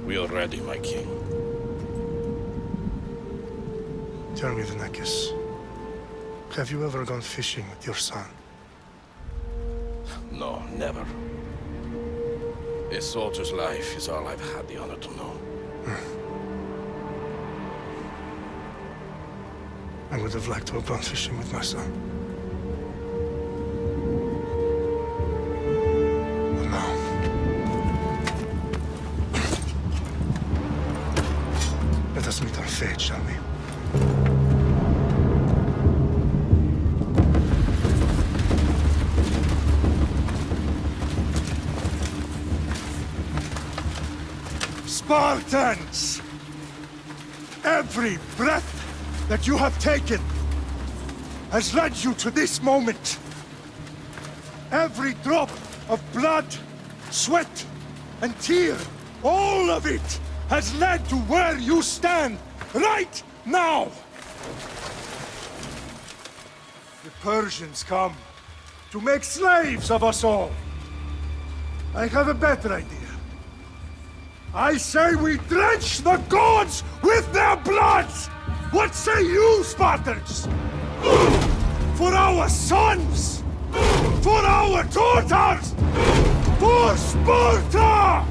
We are ready, my king. Tell me, Vinakis, have you ever gone fishing with your son? No, never. A soldier's life is all I've had the honor to know. I would have liked to have gone fishing with my son. But no. Let us meet our fate, shall we? Spartans! Every breath that you have taken has led you to this moment. Every drop of blood, sweat, and tear, all of it has led to where you stand right now. The Persians come to make slaves of us all. I have a better idea. I say we drench the gods with their bloods! What say you, Spartans? For our sons! For our daughters! For Sparta!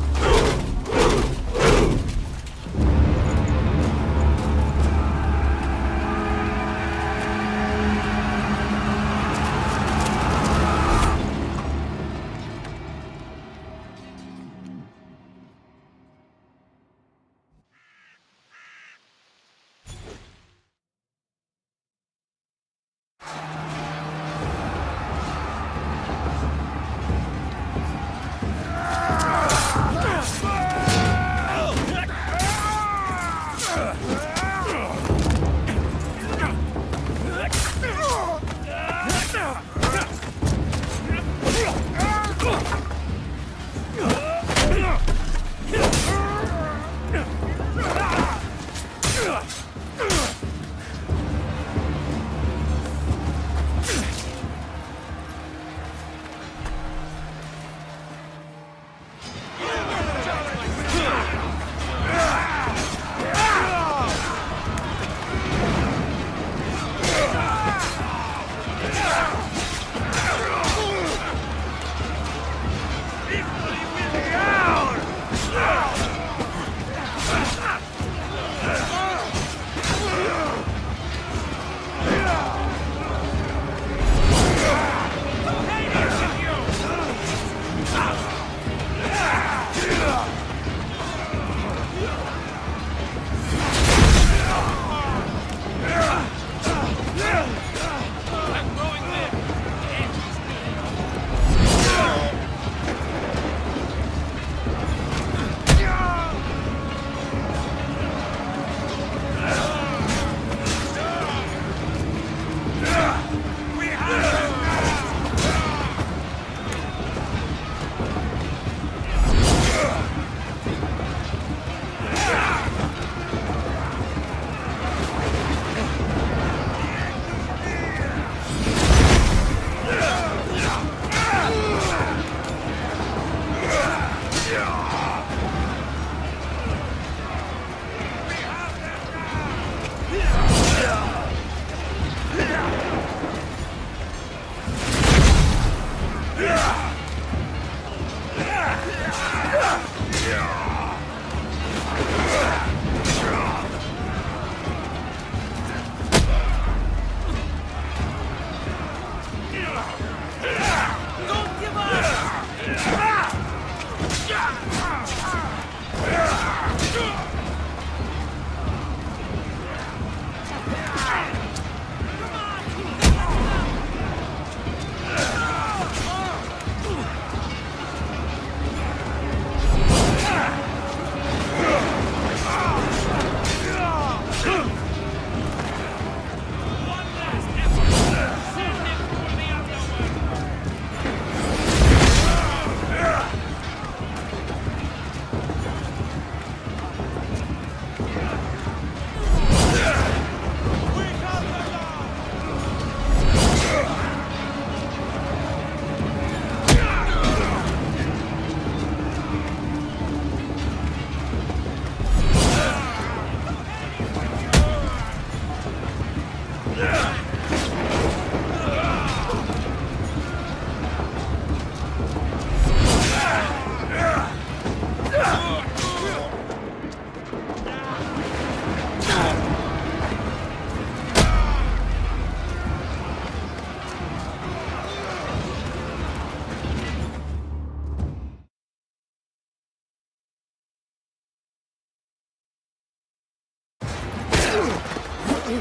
Puny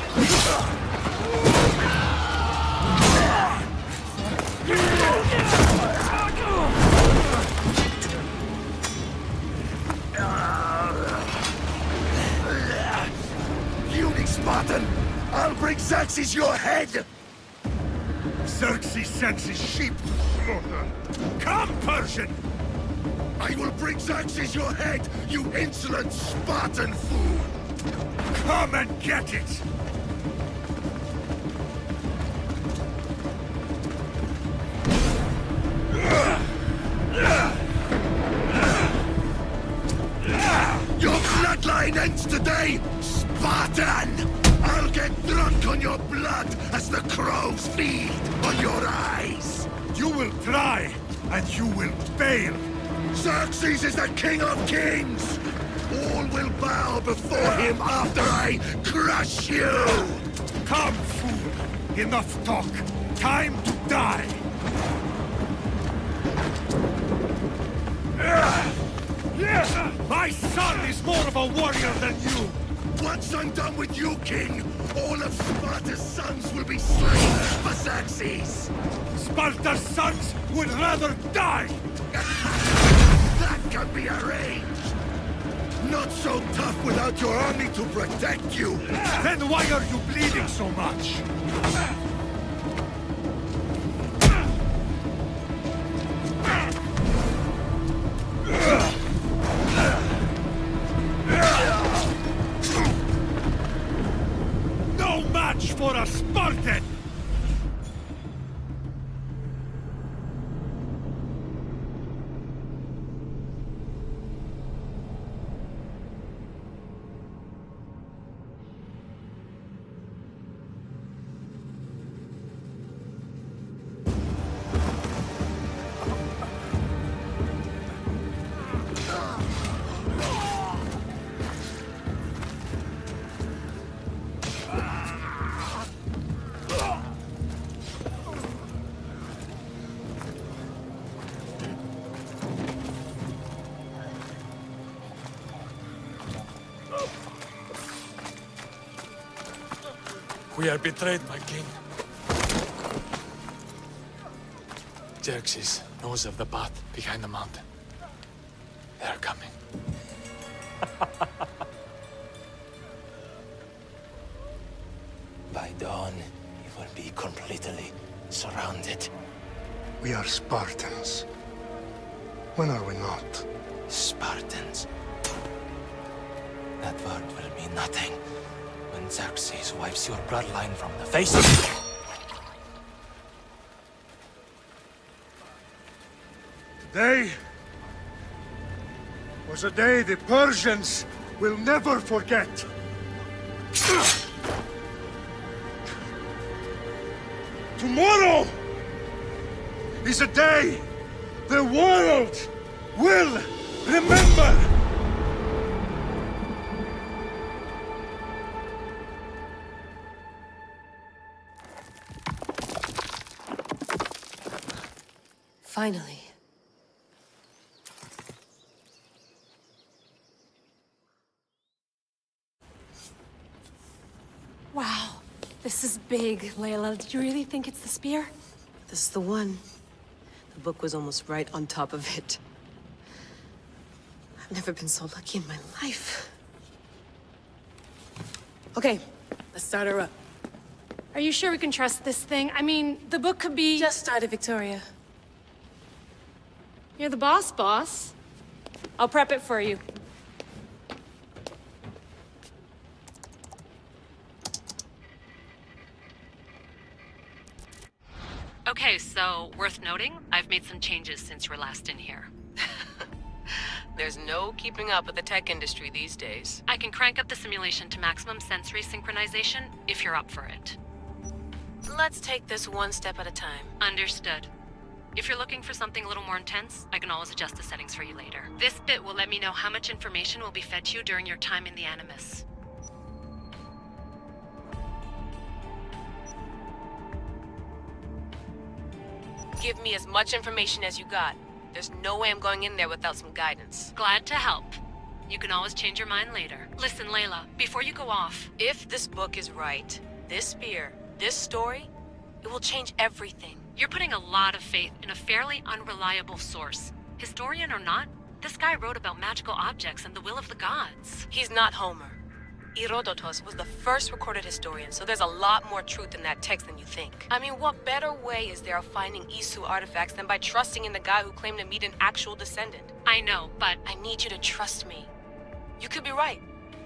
Spartan! I'll bring Xerxes your head! Xerxes sends his sheep to slaughter. Come, Persian! I will bring Xerxes your head, you insolent Spartan fool! Come and get it! Your bloodline ends today, Spartan! I'll get drunk on your blood as the crows feed on your eyes! You will try, and you will fail. Xerxes is the king of kings! All will bow before him after I crush you! Come, fool! Enough talk. Time to die! My son is more of a warrior than you! Once I'm done with you, king, all of Sparta's sons will be slain for Xerxes! Sparta's sons would rather die! That can be arranged! Not so tough without your army to protect you! Then why are you bleeding so much? No match for a Spartan! We are betrayed, my king. Xerxes knows of the path behind the mountain. They are coming. By dawn, we will be completely surrounded. We are Spartans. When are we not? Spartans. That word will mean nothing when Xerxes wipes your bloodline from the face of it. Today was a day the Persians will never forget. Tomorrow is a day the world will remember. Finally. Wow, this is big, Layla. Did you really think it's the spear? This is the one. The book was almost right on top of it. I've never been so lucky in my life. Okay, let's start her up. Are you sure we can trust this thing? I mean, the book could be... Just started, Victoria. You're the boss. I'll prep it for you. Okay, so worth noting, I've made some changes since you were last in here. There's no keeping up with the tech industry these days. I can crank up the simulation to maximum sensory synchronization if you're up for it. Let's take this one step at a time. Understood. If you're looking for something a little more intense, I can always adjust the settings for you later. This bit will let me know how much information will be fed to you during your time in the Animus. Give me as much information as you got. There's no way I'm going in there without some guidance. Glad to help. You can always change your mind later. Listen, Layla, before you go off... If this book is right, this spear, this story, it will change everything. You're putting a lot of faith in a fairly unreliable source. Historian or not, this guy wrote about magical objects and the will of the gods. He's not Homer. Herodotus was the first recorded historian, so there's a lot more truth in that text than you think. I mean, what better way is there of finding Isu artifacts than by trusting in the guy who claimed to meet an actual descendant? I know, but... I need you to trust me. You could be right.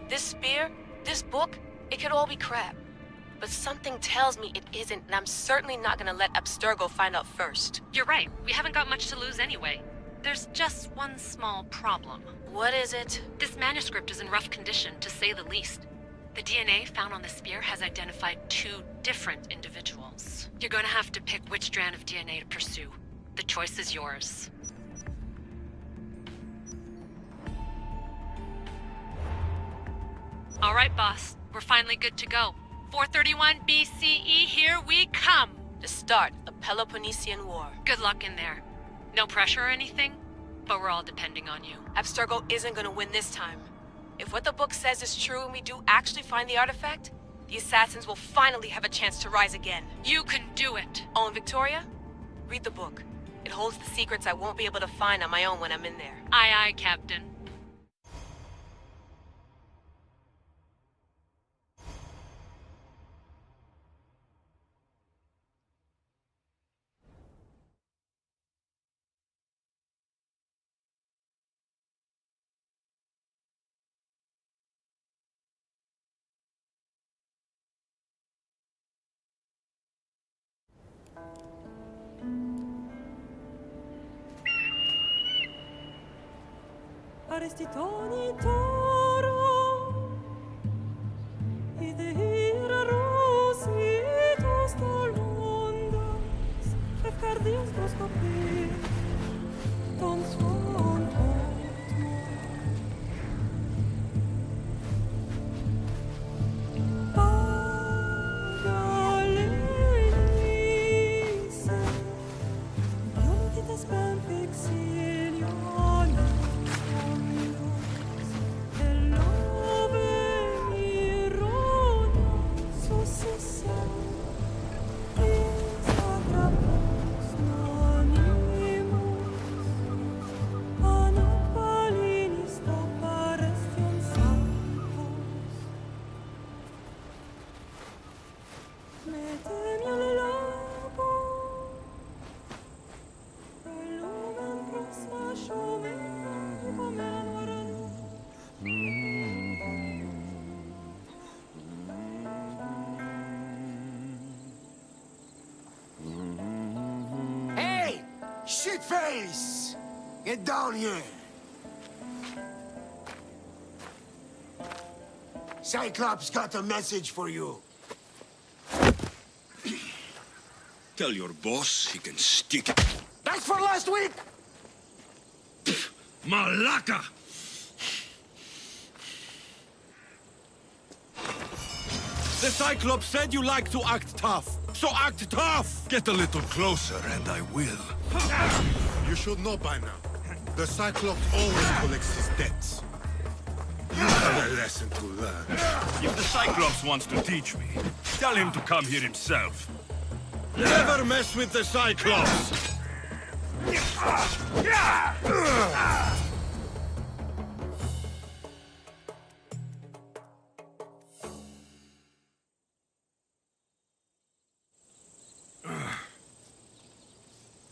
This spear, this book, it could all be crap. But something tells me it isn't, and I'm certainly not gonna let Abstergo find out first. You're right. We haven't got much to lose anyway. There's just one small problem. What is it? This manuscript is in rough condition, to say the least. The DNA found on the spear has identified 2 different individuals. You're gonna have to pick which strand of DNA to pursue. The choice is yours. All right, boss. We're finally good to go. 431 BCE, here we come! The start of Peloponnesian War. Good luck in there. No pressure or anything, but we're all depending on you. Abstergo isn't gonna win this time. If what the book says is true and we do actually find the artifact, the assassins will finally have a chance to rise again. You can do it! Oh, and Victoria? Read the book. It holds the secrets I won't be able to find on my own when I'm in there. Aye, aye, Captain. Arestitoni toro idehira rositos dolondas efcardios proskopir ton svon Shitface! Get down here! Cyclops got a message for you. Tell your boss he can stick it. That's for last week! Malaka! The Cyclops said you like to act tough. So act tough! Get a little closer and I will. You should know by now. The Cyclops always collects his debts. You have a lesson to learn. If the Cyclops wants to teach me, tell him to come here himself. Never mess with the Cyclops!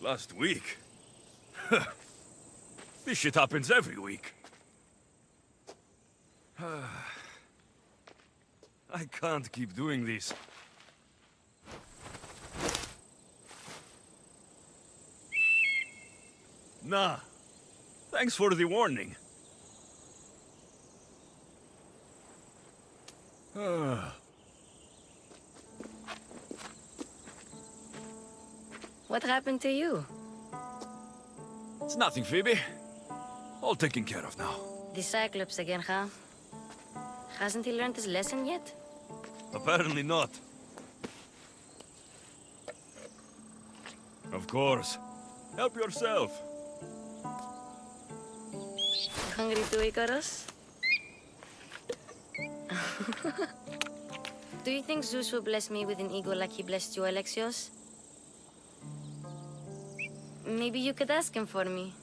Last week? This shit happens every week. I can't keep doing this. Nah. Thanks for the warning. What happened to you? It's nothing, Phoebe. All taken care of now. The Cyclops again, huh? Hasn't he learned his lesson yet? Apparently not. Of course. Help yourself. Hungry too, Icarus? Do you think Zeus will bless me with an ego like he blessed you, Alexios? Maybe you could ask him for me.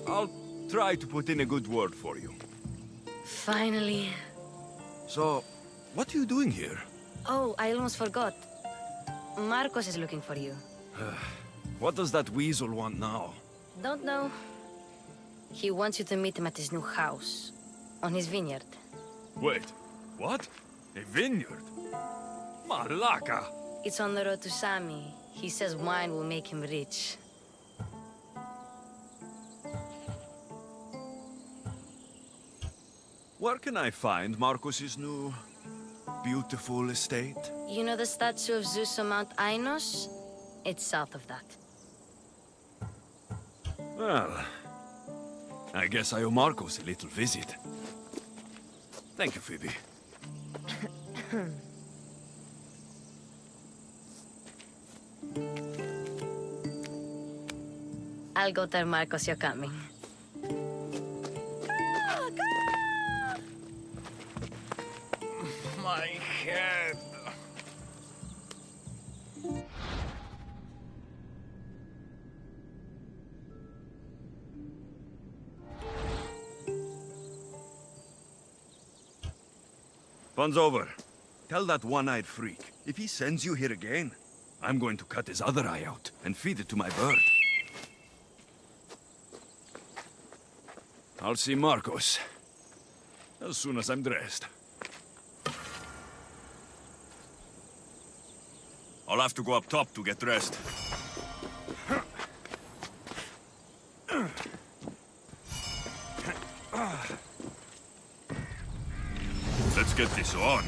I'll try to put in a good word for you. Finally. So, what are you doing here? Oh, I almost forgot. Marcos is looking for you. What does that weasel want now? Don't know. He wants you to meet him at his new house. On his vineyard. Wait, what? A vineyard? Malaka! It's on the road to Sami. He says wine will make him rich. Where can I find Marcos's new, beautiful estate? You know the statue of Zeus on Mount Ainos? It's south of that. Well, I guess I owe Marcos a little visit. Thank you, Phoebe. I'll go tell Marcos you're coming. My head. Fun's over. Tell that one-eyed freak, if he sends you here again, I'm going to cut his other eye out and feed it to my bird. I'll see Marcos as soon as I'm dressed. I'll have to go up top to get dressed. Let's get this on.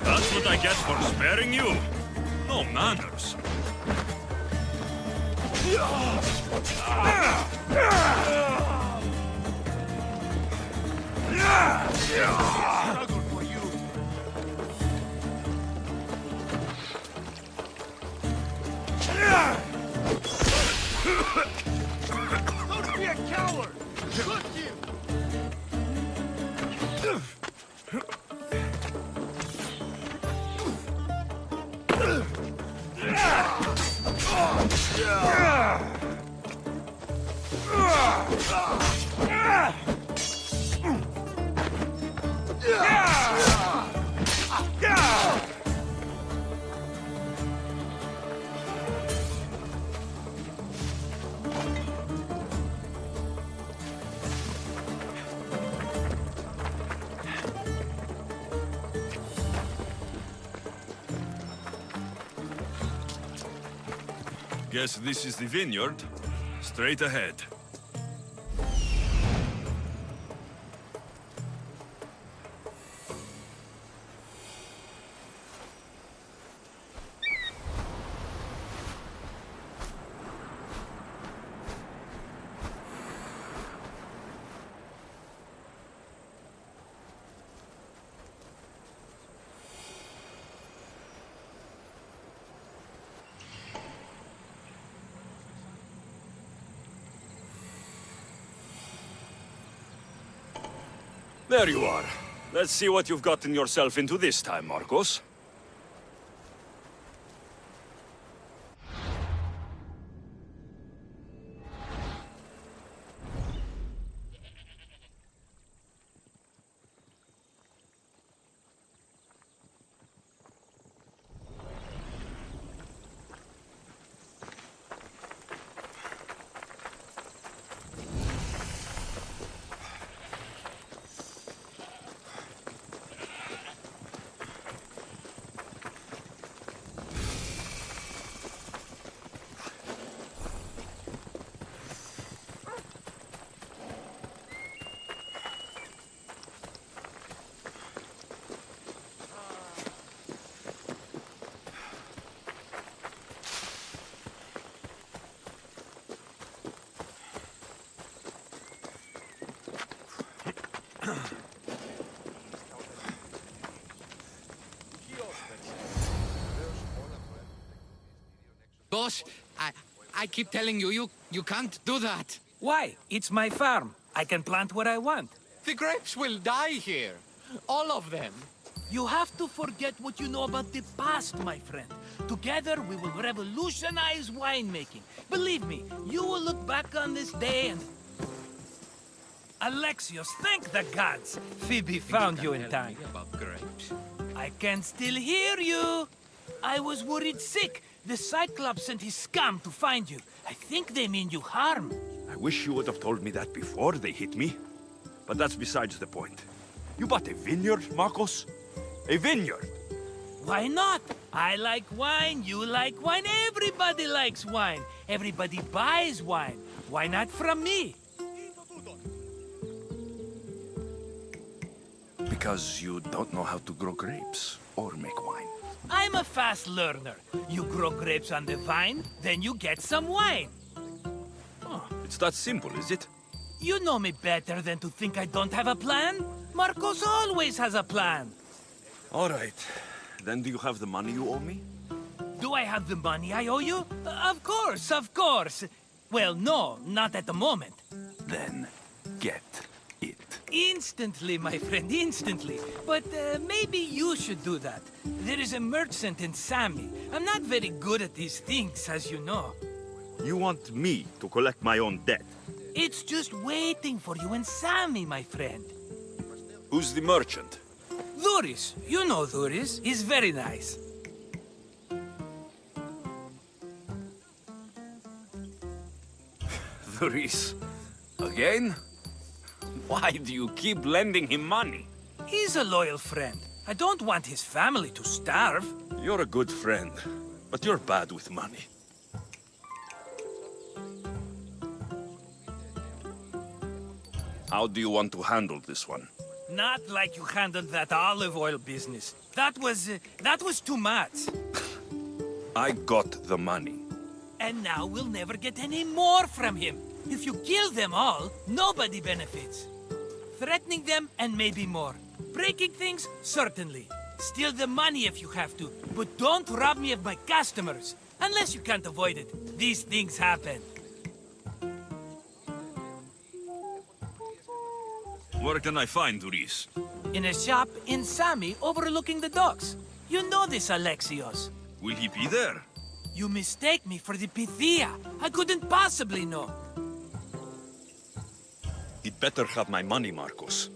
That's what I get for sparing you. No manners. Struggle for you. Don't be a coward. Look you. Guess this is the vineyard. Straight ahead. There you are. Let's see what you've gotten yourself into this time, Marcos. Boss, I keep telling you, you can't do that. Why? It's my farm. I can plant what I want. The grapes will die here. All of them. You have to forget what you know about the past, my friend. Together, we will revolutionize winemaking. Believe me, you will look back on this day and... Alexios, thank the gods! Phoebe found you in time. About grapes. I can still hear you! I was worried sick. The Cyclops sent his scum to find you. I think they mean you harm. I wish you would have told me that before they hit me. But that's besides the point. You bought a vineyard, Marcos? A vineyard? Why not? I like wine, you like wine, everybody likes wine. Everybody buys wine. Why not from me? Because you don't know how to grow grapes or make wine. I'm a fast learner. You grow grapes on the vine, then you get some wine. Oh, it's that simple, is it? You know me better than to think I don't have a plan. Marcos always has a plan. All right. Then do you have the money you owe me? Do I have the money I owe you? Of course, of course. Well, no, not at the moment. Then get it. Instantly, my friend, instantly. But maybe you should do that. There is a merchant in Sami. I'm not very good at these things, as you know. You want me to collect my own debt? It's just waiting for you in Sami, my friend. Who's the merchant? Dhuris. You know Dhuris. He's very nice. Dhuris? Again? Why do you keep lending him money? He's a loyal friend. I don't want his family to starve. You're a good friend, but you're bad with money. How do you want to handle this one? Not like you handled that olive oil business. That was too much. I got the money. And now we'll never get any more from him. If you kill them all, nobody benefits. Threatening them, and maybe more. Breaking things, certainly. Steal the money if you have to, but don't rob me of my customers. Unless you can't avoid it. These things happen. Where can I find Dhuris? In a shop in Sami overlooking the docks. You know this, Alexios. Will he be there? You mistake me for the Pythia. I couldn't possibly know. He'd better have my money, Marcos.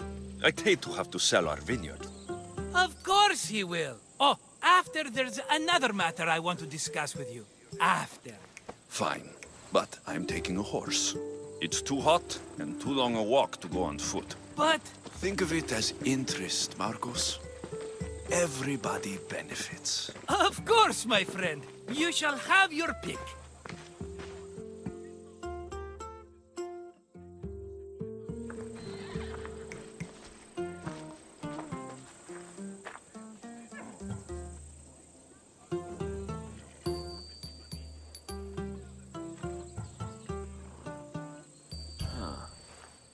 I'd hate to have to sell our vineyard. Of course he will. Oh, after there's another matter I want to discuss with you. After. Fine, but I'm taking a horse. It's too hot and too long a walk to go on foot. But... Think of it as interest, Marcos. Everybody benefits. Of course, my friend. You shall have your pick.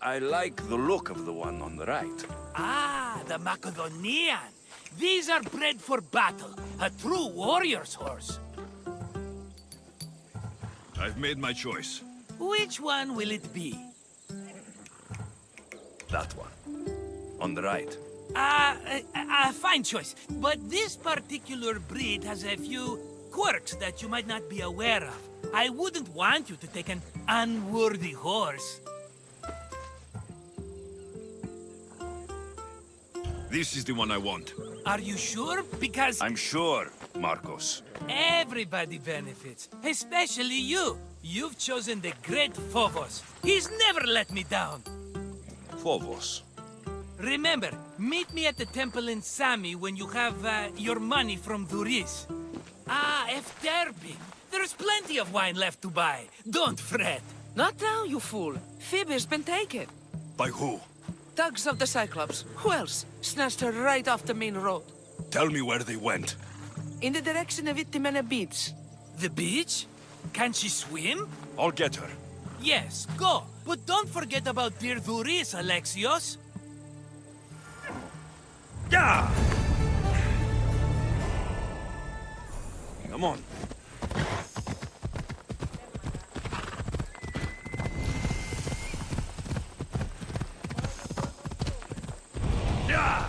I like the look of the one on the right. Ah, the Macedonian. These are bred for battle. A true warrior's horse. I've made my choice. Which one will it be? That one. On the right. Fine choice. But this particular breed has a few quirks that you might not be aware of. I wouldn't want you to take an unworthy horse. This is the one I want. Are you sure? Because I'm sure, Marcos. everybody benefits, especially you. You've chosen the great Phobos. He's never let me down. Phobos. Remember, meet me at the temple in Sami when you have your money from Duris. Ah, Efterpi. There's plenty of wine left to buy. Don't fret. Not now, you fool. Phoebe's been taken. By who? Thugs of the Cyclops. Who else? Snatched her right off the main road. Tell me where they went. In the direction of Itimena Beach. The beach? Can she swim? I'll get her. Yes, go. But don't forget about dear Duris, Alexios. Yeah! Come on. Yeah!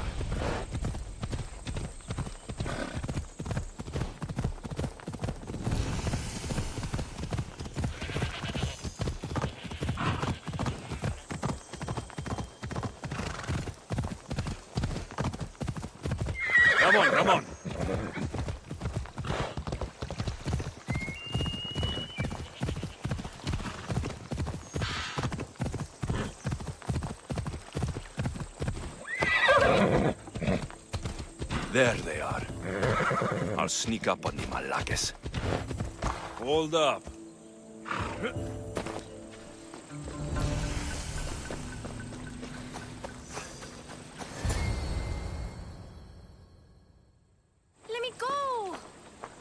Come on, come on. There they are. I'll sneak up on the Malakes. Hold up. Let me go!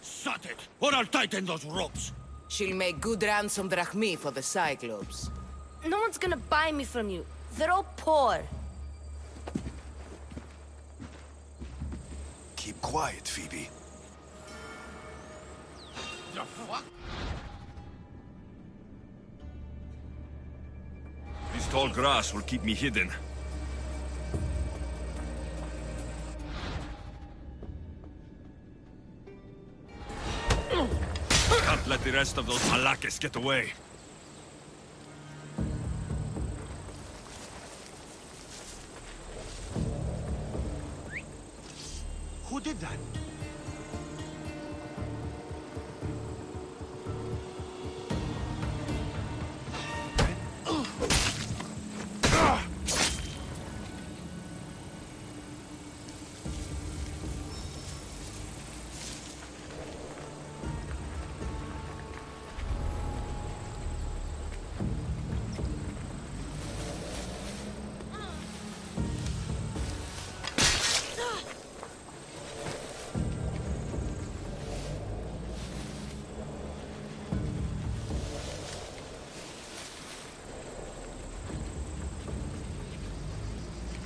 Shut it, or I'll tighten those ropes. She'll make good ransom drachmi for the Cyclops. No one's gonna buy me from you. They're all poor. Keep quiet, Phoebe. The fuck? This tall grass will keep me hidden. Can't let the rest of those Malakes get away. Who did that?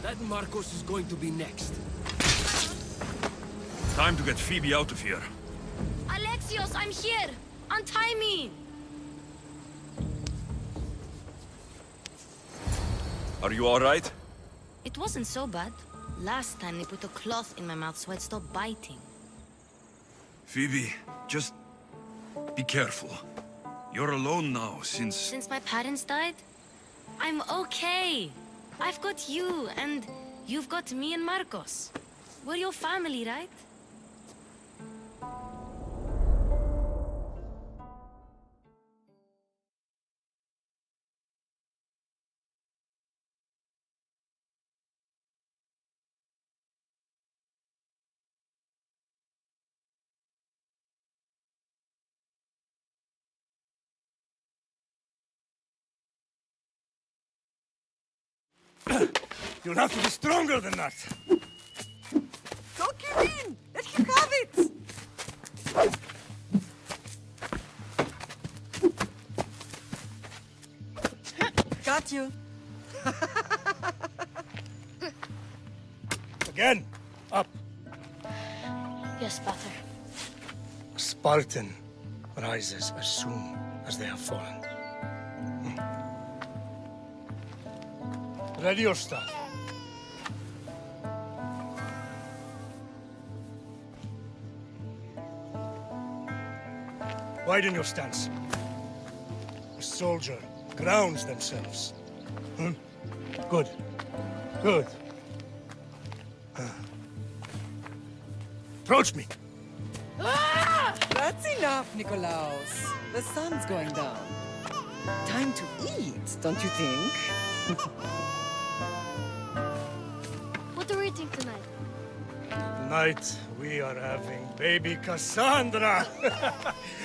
That Marcos is going to be next. Time to get Phoebe out of here. Alexios, I'm here! Untie me! Are you all right? It wasn't so bad. Last time they put a cloth in my mouth so I'd stop biting. Phoebe, just be careful. You're alone now since... Since my parents died? I'm okay. I've got you, and you've got me and Marcos. We're your family, right? You'll have to be stronger than that. Don't give in! Let him have it! Got you. Again! Up! Yes, Pater. A Spartan rises as soon as they have fallen. Ready your staff. Widen your stance. A soldier grounds themselves. Good. Good. Approach me. That's enough, Nikolaus. The sun's going down. Time to eat, don't you think? What are we eating tonight? Tonight, we are having baby Cassandra.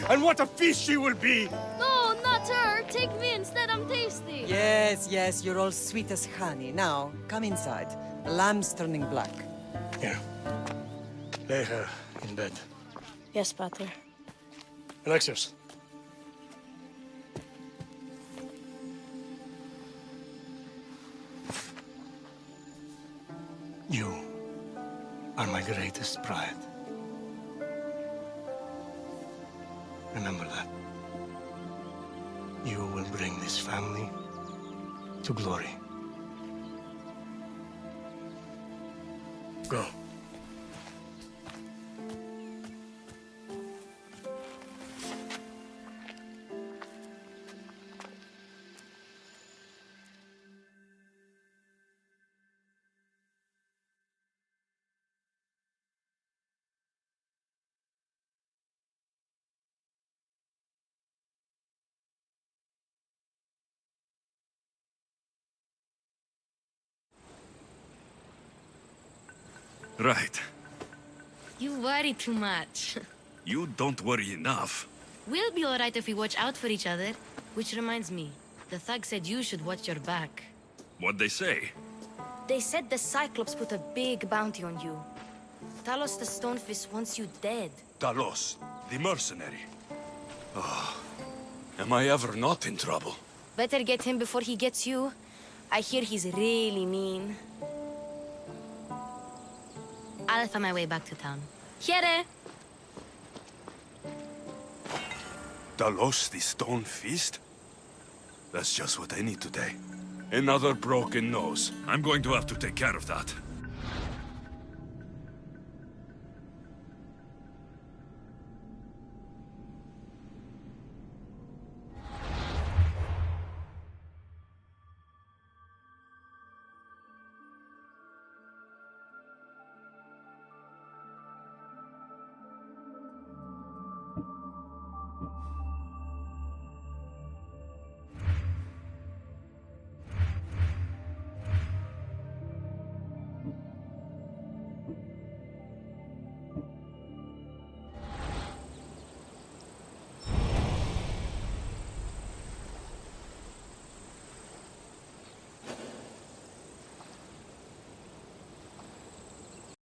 And what a feast she will be! No, not her. Take me instead. I'm tasty. Yes, yes, you're all sweet as honey. Now, come inside. The lamb's turning black. Here. Lay her in bed. Yes, Pater. Alexios. You are my greatest pride. Remember that. You will bring this family to glory. Go. Right. You worry too much. You don't worry enough. We'll be alright if we watch out for each other. Which reminds me, the thug said you should watch your back. What'd they say? They said the Cyclops put a big bounty on you. Talos the Stonefist wants you dead. Talos, the mercenary. Oh, am I ever not in trouble? Better get him before he gets you. I hear he's really mean. I'll find my way back to town. Here! Talos, the stone fist? That's just what I need today. Another broken nose. I'm going to have to take care of that.